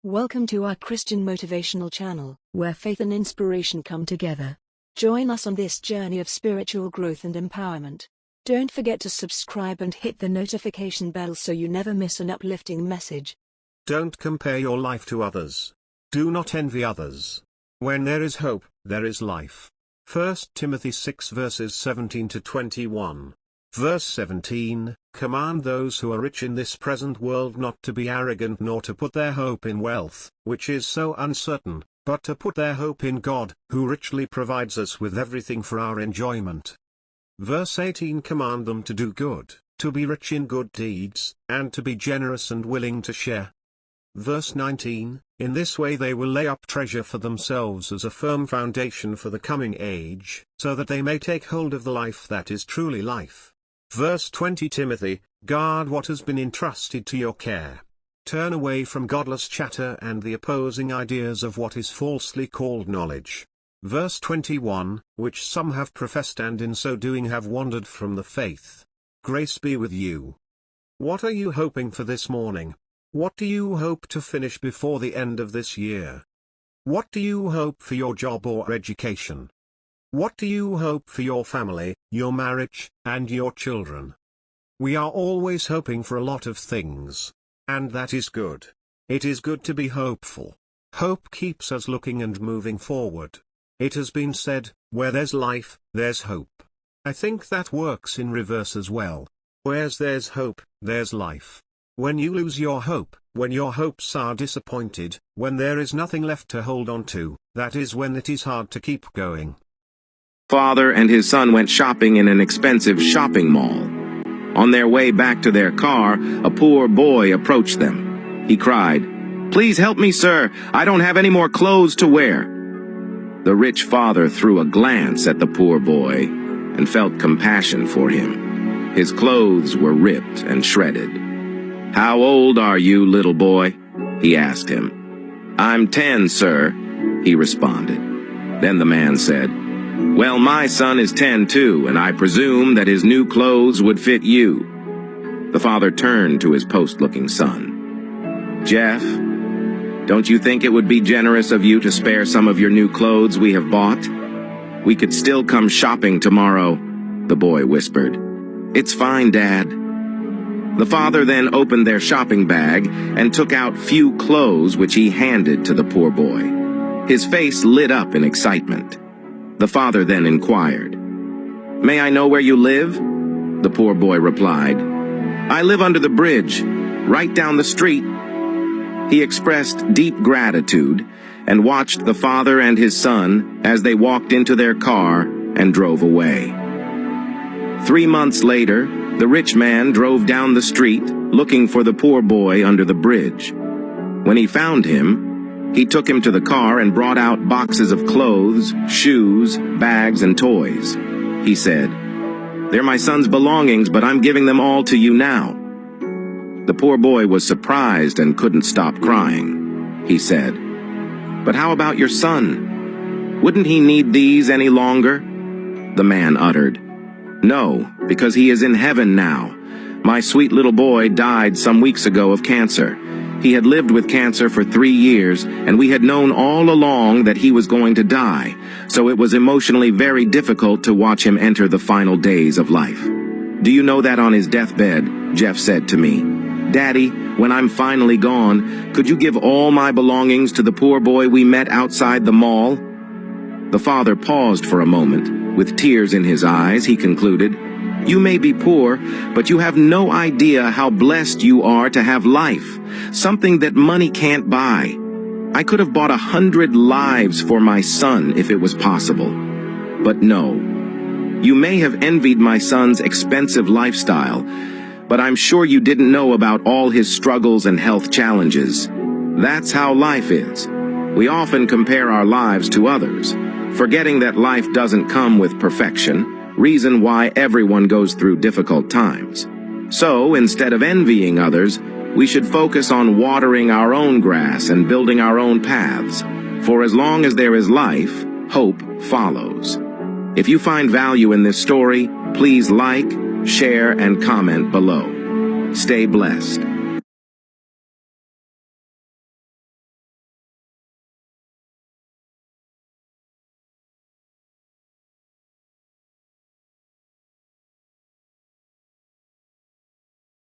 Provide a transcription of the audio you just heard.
Welcome to our Christian motivational channel, where faith and inspiration come together. Join us on this journey of spiritual growth and empowerment. Don't forget to subscribe and hit the notification bell so you never miss an uplifting message. Don't compare your life to others. Do not envy others. When there is hope, there is life. 1 Timothy 6 verses 17 to 21. Verse 17, command those who are rich in this present world not to be arrogant nor to put their hope in wealth, which is so uncertain, but to put their hope in God, who richly provides us with everything for our enjoyment. Verse 18, command them to do good, to be rich in good deeds, and to be generous and willing to share. Verse 19, in this way they will lay up treasure for themselves as a firm foundation for the coming age, so that they may take hold of the life that is truly life. Verse 20, Timothy, guard what has been entrusted to your care. Turn away from godless chatter and the opposing ideas of what is falsely called knowledge. Verse 21, which some have professed and in so doing have wandered from the faith. Grace be with you. What are you hoping for this morning? What do you hope to finish before the end of this year? What do you hope for your job or education? What do you hope for your family, your marriage, and your children? We are always hoping for a lot of things. And that is good. It is good to be hopeful. Hope keeps us looking and moving forward. It has been said, where there's life, there's hope. I think that works in reverse as well. Where there's hope, there's life. When you lose your hope, when your hopes are disappointed, when there is nothing left to hold on to, that is when it is hard to keep going. Father and his son went shopping in an expensive shopping mall. On their way back to their car, a poor boy approached them. He cried, "Please help me, sir. I don't have any more clothes to wear." The rich father threw a glance at the poor boy and felt compassion for him. His clothes were ripped and shredded. "How old are you, little boy?" he asked him. "I'm 10, sir," he responded. Then the man said, "Well, my son is 10 too, and I presume that his new clothes would fit you." The father turned to his post-looking son. "Jeff, don't you think it would be generous of you to spare some of your new clothes we have bought? We could still come shopping tomorrow," the boy whispered. "It's fine, Dad." The father then opened their shopping bag and took out few clothes which he handed to the poor boy. His face lit up in excitement. The father then inquired, "May I know where you live?" The poor boy replied, "I live under the bridge, right down the street." He expressed deep gratitude and watched the father and his son as they walked into their car and drove away. 3 months later, the rich man drove down the street looking for the poor boy under the bridge. When he found him, he took him to the car and brought out boxes of clothes, shoes, bags, and toys. He said, "They're my son's belongings, but I'm giving them all to you now." The poor boy was surprised and couldn't stop crying. He said, "But how about your son? Wouldn't he need these any longer?" The man uttered, "No, because he is in heaven now. My sweet little boy died some weeks ago of cancer. He had lived with cancer for 3 years, and we had known all along that he was going to die, so it was emotionally very difficult to watch him enter the final days of life. Do you know that on his deathbed, Jeff said to me, 'Daddy, when I'm finally gone, could you give all my belongings to the poor boy we met outside the mall?'" The father paused for a moment. With tears in his eyes, he concluded, "You may be poor, but you have no idea how blessed you are to have life, something that money can't buy. I could have bought 100 lives for my son if it was possible. But no. You may have envied my son's expensive lifestyle, but I'm sure you didn't know about all his struggles and health challenges. That's how life is. We often compare our lives to others, forgetting that life doesn't come with perfection, reason why everyone goes through difficult times. So, instead of envying others, we should focus on watering our own grass and building our own paths. For as long as there is life, hope follows." If you find value in this story, please like, share, and comment below. Stay blessed.